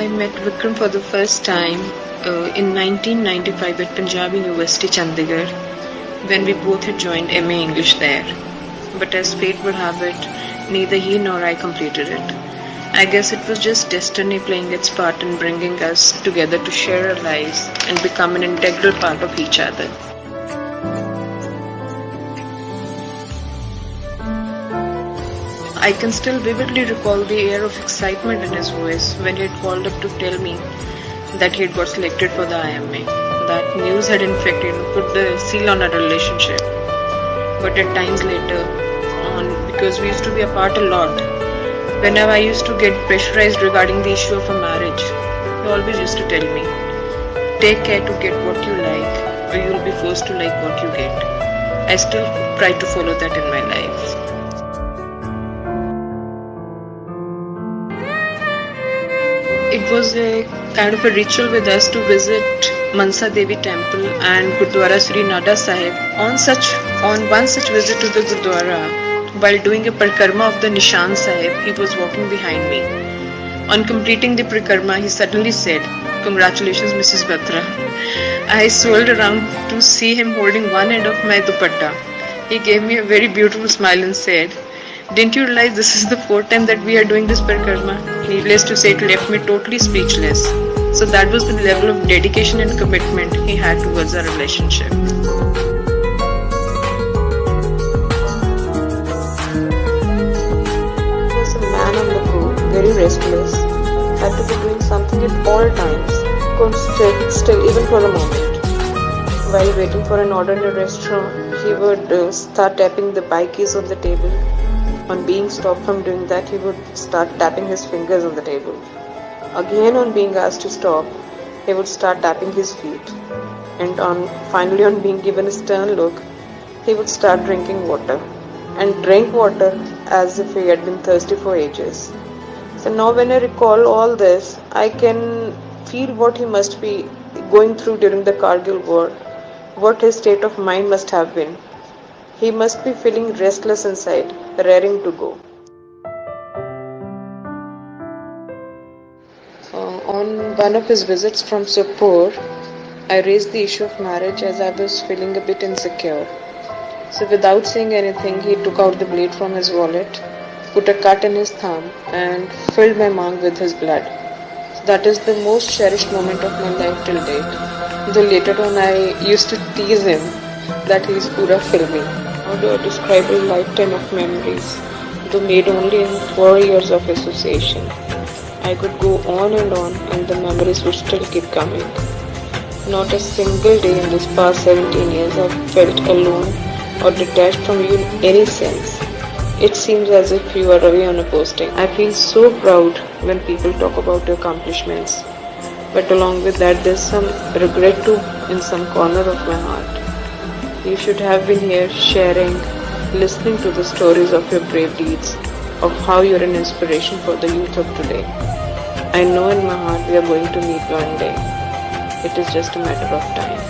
I met Vikram for the first time in 1995 at Punjab University, Chandigarh, when we both had joined MA English there. But as fate would have it, neither he nor I completed it. I guess it was just destiny playing its part in bringing us together to share our lives and become an integral part of each other. I can still vividly recall the air of excitement in his voice when he had called up to tell me that he had got selected for the IMA. That news had in fact put the seal on our relationship. But at times later on, because we used to be apart a lot, whenever I used to get pressurized regarding the issue of a marriage, he always used to tell me, take care to get what you like, or you will be forced to like what you get. I still try to follow that in my life. It was a kind of a ritual with us to visit Mansa Devi Temple and Gurdwara Sri Nada Sahib. On one such visit to the Gurdwara, while doing a parikrama of the Nishan Sahib, he was walking behind me. On completing the parikrama, he suddenly said, "Congratulations, Mrs. Batra." I swirled around to see him holding one end of my dupatta. He gave me a very beautiful smile and said, "Didn't you realize this is the fourth time that we are doing this parikrama?" Needless to say, it left me totally speechless. So that was the level of dedication and commitment he had towards our relationship. He was a man on the go, very restless, had to be doing something at all times, couldn't sit still even for a moment. While waiting for an order in a restaurant, he would start tapping the bike keys on the table. On being stopped from doing that, he would start tapping his fingers on the table. Again, on being asked to stop, he would start tapping his feet. And finally, on being given a stern look, he would start drinking water. And drink water as if he had been thirsty for ages. So now when I recall all this, I can feel what he must be going through during the Kargil war, what his state of mind must have been. He must be feeling restless inside, raring to go. On one of his visits from Sopore, I raised the issue of marriage as I was feeling a bit insecure. So without saying anything, he took out the blade from his wallet, put a cut in his thumb and filled my mouth with his blood. So that is the most cherished moment of my life till date. Though later on I used to tease him that he is pura filmy. How do I describe a lifetime of memories, though made only in 4 years of association? I could go on and the memories would still keep coming. Not a single day in this past 17 years I've felt alone or detached from you in any sense. It seems as if you are away on a posting. I feel so proud when people talk about your accomplishments. But along with that, there's some regret too in some corner of my heart. You should have been here sharing, listening to the stories of your brave deeds, of how you're an inspiration for the youth of today. I know in my heart we are going to meet one day. It is just a matter of time.